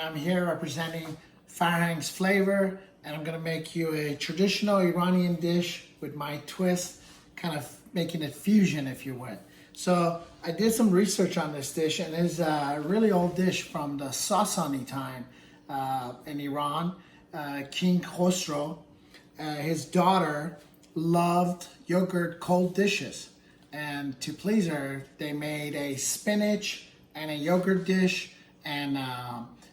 I'm here representing Farhang's flavor, and I'm gonna make you a traditional Iranian dish with my twist, kind of making it fusion, if you would. So I did some research on this dish, and it's a really old dish from the Sasanian time in Iran. King Khosrow, his daughter loved yogurt cold dishes, and to please her, they made a spinach and a yogurt dish, and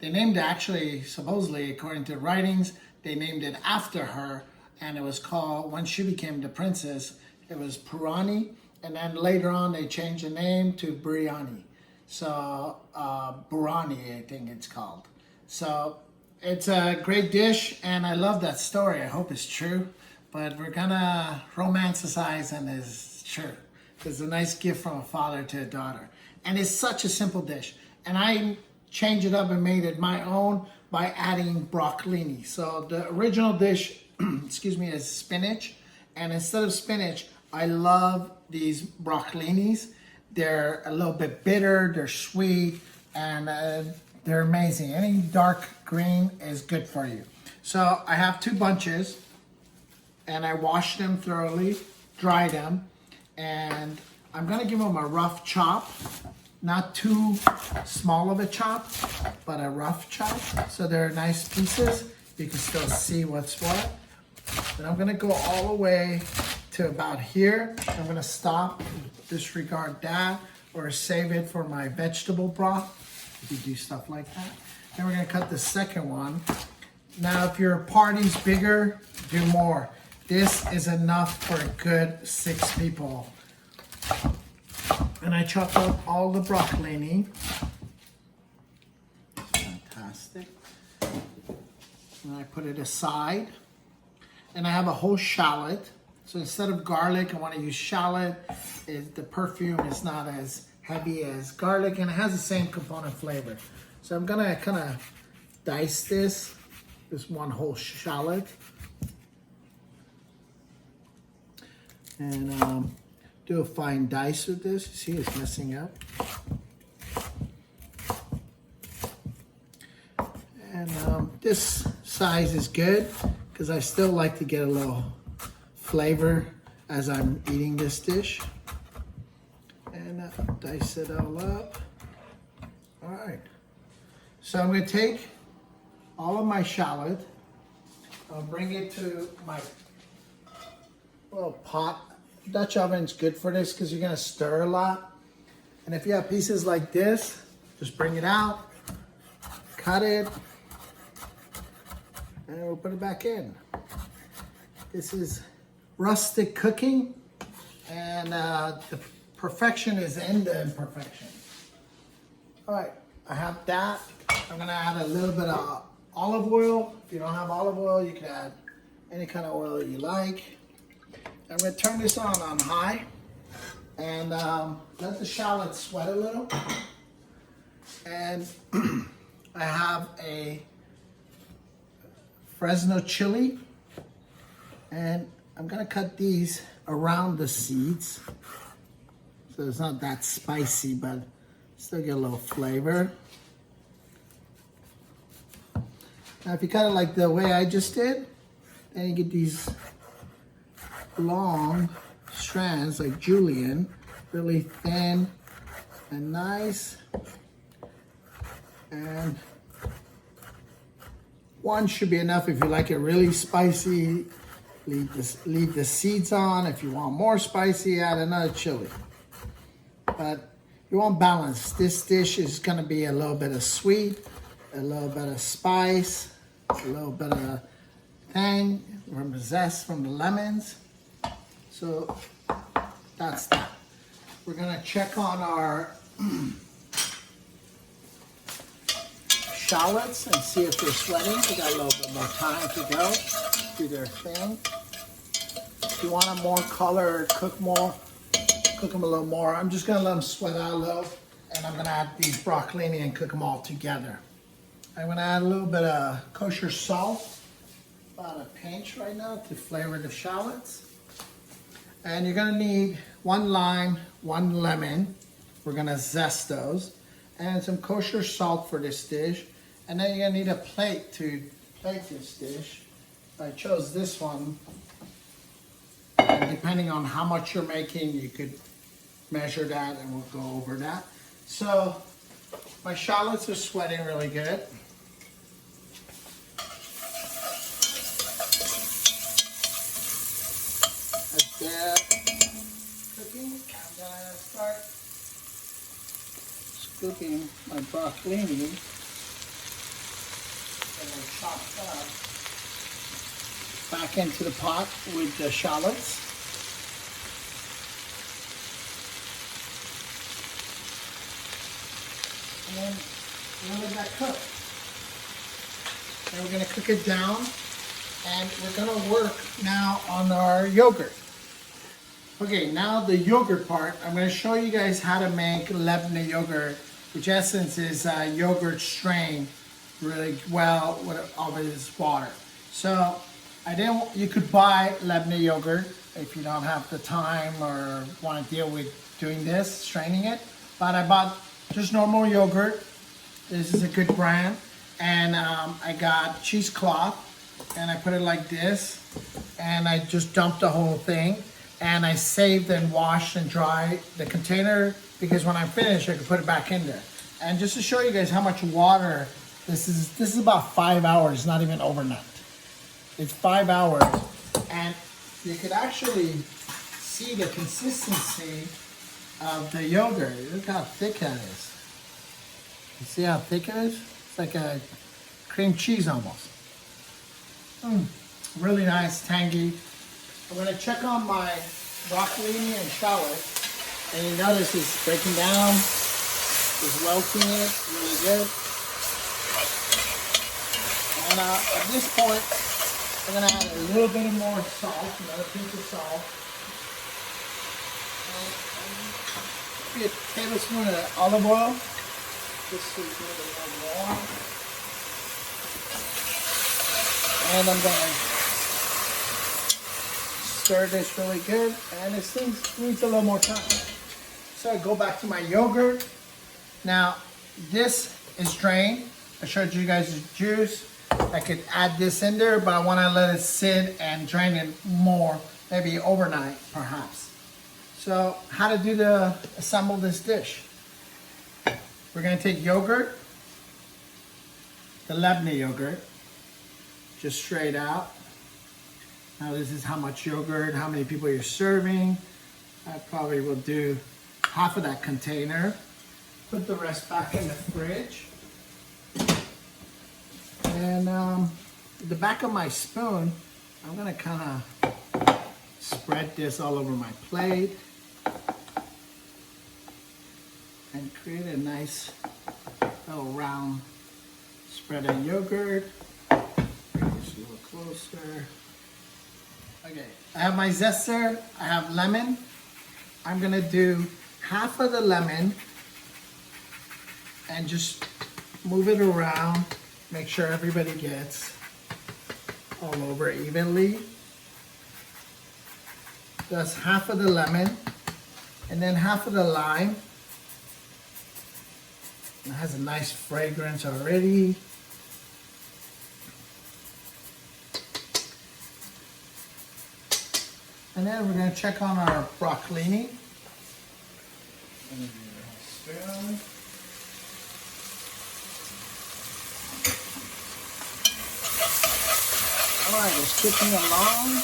they named it, actually, supposedly, according to writings, they named it after her, and it was called, when she became the princess, it was Borani, and then later on they changed the name to Biryani. So, Borani, I think it's called. So, it's a great dish, and I love that story. I hope it's true, but we're gonna romanticize, and it's true. It's a nice gift from a father to a daughter. And it's such a simple dish. And I changed it up and made it my own by adding broccolini. So the original dish, excuse me, is spinach. And instead of spinach, I love these broccolinis. They're a little bit bitter, they're sweet, and they're amazing. Any dark green is good for you. So I have 2 bunches, and I washed them thoroughly, dried them, and I'm gonna give them a rough chop. Not too small of a chop, but a rough chop. So they're nice pieces. You can still see what's what. And I'm gonna go all the way to about here. I'm gonna stop, disregard that, or save it for my vegetable broth. If you do stuff like that. Then we're gonna cut the second one. Now, if your party's bigger, do more. This is enough for a good 6 people. And I chopped up all the broccolini. Fantastic. And I put it aside. And I have a whole shallot. So instead of garlic, I want to use shallot. The perfume is not as heavy as garlic, and it has the same component flavor. So I'm gonna kind of dice this one whole shallot. And do a fine dice with this. You see it's messing up. And this size is good because I still like to get a little flavor as I'm eating this dish. And dice it all up. All right. So I'm going to take all of my shallot. I'll bring it to my little pot. Dutch oven's good for this because you're gonna stir a lot. And if you have pieces like this, just bring it out, cut it, and we'll put it back in. This is rustic cooking, and the perfection is in the imperfection. All right, I have that. I'm gonna add a little bit of olive oil. If you don't have olive oil, you can add any kind of oil you like. I'm going to turn this on high and let the shallot sweat a little. And I have a Fresno chili, and I'm going to cut these around the seeds so it's not that spicy, but still get a little flavor. Now if you cut it like the way I just did, then you get these long strands like julienne, really thin and nice. And 1 should be enough. If you like it really spicy, leave the seeds on. If you want more spicy, add another chili. But you want balance. This dish is going to be a little bit of sweet, a little bit of spice, a little bit of tang from the zest from the lemons. So that's that. We're gonna check on our shallots and see if they're sweating. We got a little bit more time to go. Do their thing. If you want them more color, cook them a little more. I'm just gonna let them sweat out a little, and I'm gonna add these broccolini and cook them all together. I'm gonna add a little bit of kosher salt, about a pinch right now to flavor the shallots. And you're gonna need 1 lime, 1 lemon. We're gonna zest those. And some kosher salt for this dish. And then you're gonna need a plate to plate this dish. I chose this one. And depending on how much you're making, you could measure that and we'll go over that. So my shallots are sweating really good. As they're cooking, I'm gonna start scooping my broccolini and then chopped up back into the pot with the shallots. And then we'll let that cook. And we're gonna cook it down, and we're gonna work now on our yogurt. Okay, now the yogurt part, I'm gonna show you guys how to make Lebanon yogurt, which in essence is yogurt strained really well with all this water. So you could buy Lebanon yogurt if you don't have the time or want to deal with doing this, straining it. But I bought just normal yogurt. This is a good brand. And I got cheesecloth and I put it like this. And I just dumped the whole thing. And I saved and washed and dried the container because when I'm finished, I can put it back in there. And just to show you guys how much water, this is about 5 hours, not even overnight. It's 5 hours, and you could actually see the consistency of the yogurt. Look how thick that is. You see how thick it is? It's like a cream cheese almost. Really nice, tangy. I'm gonna check on my broccolini and shallot, and you notice it's breaking down, it's welting it really good. And at this point, I'm gonna add a little bit more salt, another pinch of salt. Maybe a tablespoon of olive oil, just to give it a little more. And I'm gonna stir this really good, and this thing needs a little more time. So I go back to my yogurt. Now, this is drained. I showed you guys the juice. I could add this in there, but I want to let it sit and drain it more, maybe overnight, perhaps. So, how to assemble this dish? We're going to take yogurt, the Lebanon yogurt, just straight out. Now this is how much yogurt, how many people you're serving. I probably will do half of that container. Put the rest back in the fridge. And the back of my spoon, I'm gonna kind of spread this all over my plate and create a nice little round spread of yogurt. Bring this a little closer. Okay, I have my zester, I have lemon. I'm gonna do half of the lemon and just move it around. Make sure everybody gets all over evenly. That's half of the lemon, and then half of the lime. It has a nice fragrance already. And then we're going to check on our broccolini. Spoon. Alright, it's cooking along.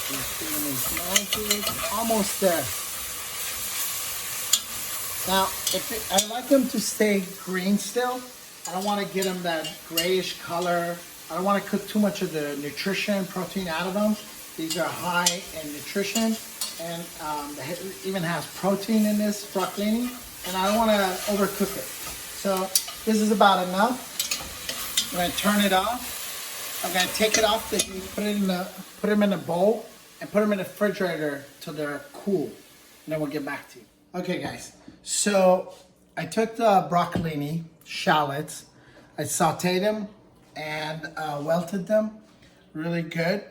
It's doing its magic. Almost there. Now, I like them to stay green still. I don't want to get them that grayish color. I don't want to cook too much of the nutrition, protein out of them. These are high in nutrition, and it even has protein in this broccolini, and I don't want to overcook it. So this is about enough. I'm going to turn it off. I'm going to take it off the heat, put them in a bowl, and put them in the refrigerator till they're cool. And then we'll get back to you. Okay, guys. So I took the broccolini, shallots, I sauteed them and welted them really good.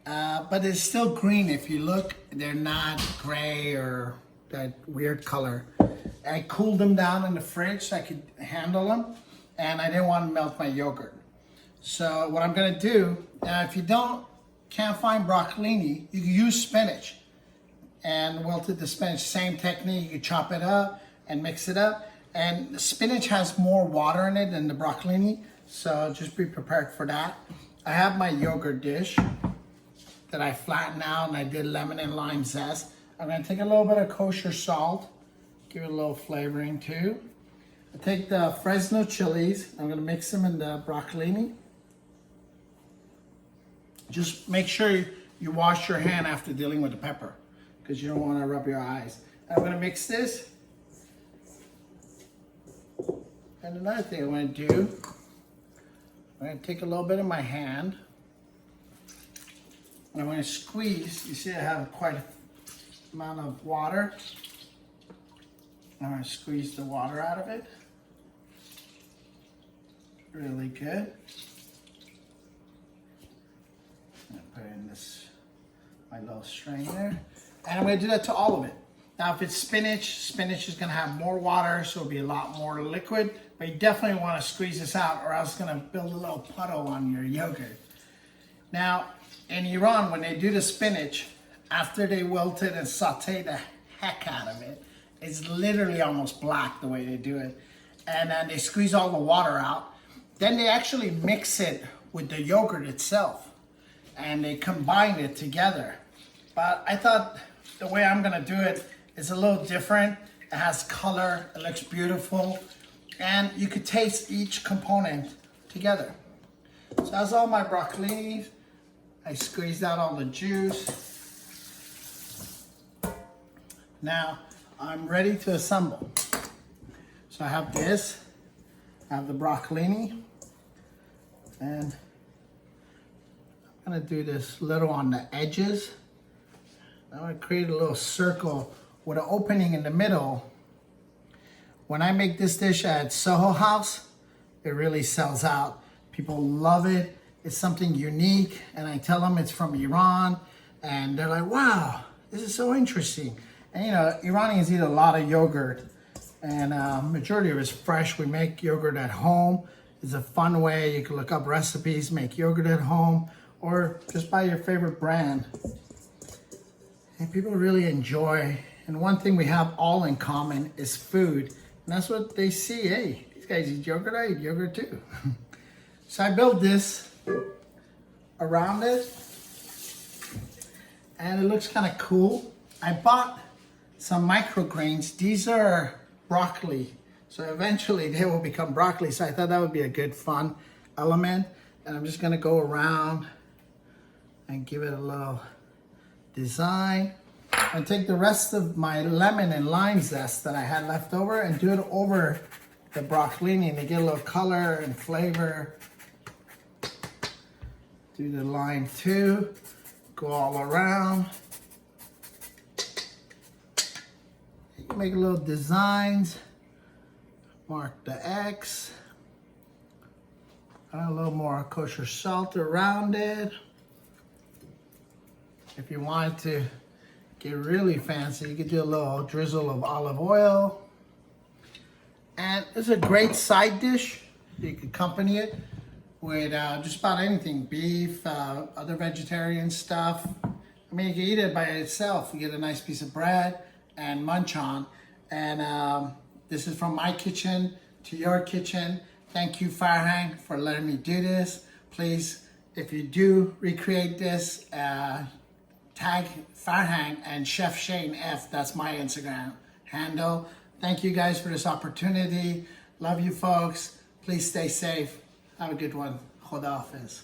But it's still green. If you look, they're not gray or that weird color. I cooled them down in the fridge so I could handle them. and I didn't want to melt my yogurt. So what I'm gonna do, if you can't find broccolini, you can use spinach. And wilted the spinach, same technique, you can chop it up and mix it up. And the spinach has more water in it than the broccolini, so just be prepared for that. I have my yogurt dish that I flattened out and I did lemon and lime zest. I'm gonna take a little bit of kosher salt, give it a little flavoring too. I take the Fresno chilies, I'm gonna mix them in the broccolini. Just make sure you wash your hand after dealing with the pepper, because you don't want to rub your eyes. I'm going to mix this. And another thing I'm going to do, I'm going to take a little bit of my hand. And I'm going to squeeze. You see I have quite a amount of water. I'm going to squeeze the water out of it. Really good. I'm going to put in my little strainer. And I'm going to do that to all of it. Now, if it's spinach, spinach is going to have more water, so it'll be a lot more liquid. But you definitely want to squeeze this out, or else it's going to build a little puddle on your yogurt. Now, in Iran, when they do the spinach, after they wilt it and saute the heck out of it, it's literally almost black the way they do it. And then they squeeze all the water out. Then they actually mix it with the yogurt itself, and they combine it together. But I thought the way I'm gonna do it is a little different. It has color, it looks beautiful, and you could taste each component together. So that's all my broccolini. I squeezed out all the juice. Now I'm ready to assemble. So I have this, I have the broccolini, and I'm gonna do this little on the edges. I'm gonna create a little circle with an opening in the middle. When I make this dish at Soho House, it really sells out. People love it. It's something unique, and I tell them it's from Iran, and they're like, wow, this is so interesting. And you know, Iranians eat a lot of yogurt, and majority of it's fresh. We make yogurt at home. It's a fun way. You can look up recipes, make yogurt at home, or just buy your favorite brand. And people really enjoy. And one thing we have all in common is food. And that's what they see. Hey, these guys eat yogurt, I eat yogurt too. So I built this around it. And it looks kind of cool. I bought some microgreens. These are broccoli. So eventually they will become broccoli. So I thought that would be a good fun element. And I'm just gonna go around and give it a little design. And take the rest of my lemon and lime zest that I had left over and do it over the broccolini to get a little color and flavor. Do the lime too. Go all around. You can make little designs. Mark the X. Add a little more kosher salt around it. If you wanted to get really fancy, you could do a little drizzle of olive oil. And it's a great side dish. You could accompany it with just about anything, beef, other vegetarian stuff. I mean, you can eat it by itself. You get a nice piece of bread and munch on. And this is from my kitchen to your kitchen. Thank you, Farhang, for letting me do this. Please, if you do recreate this, tag Farhang and Chef Shane F. That's my Instagram handle. Thank you guys for this opportunity. Love you folks. Please stay safe. Have a good one. Khoda Hafiz.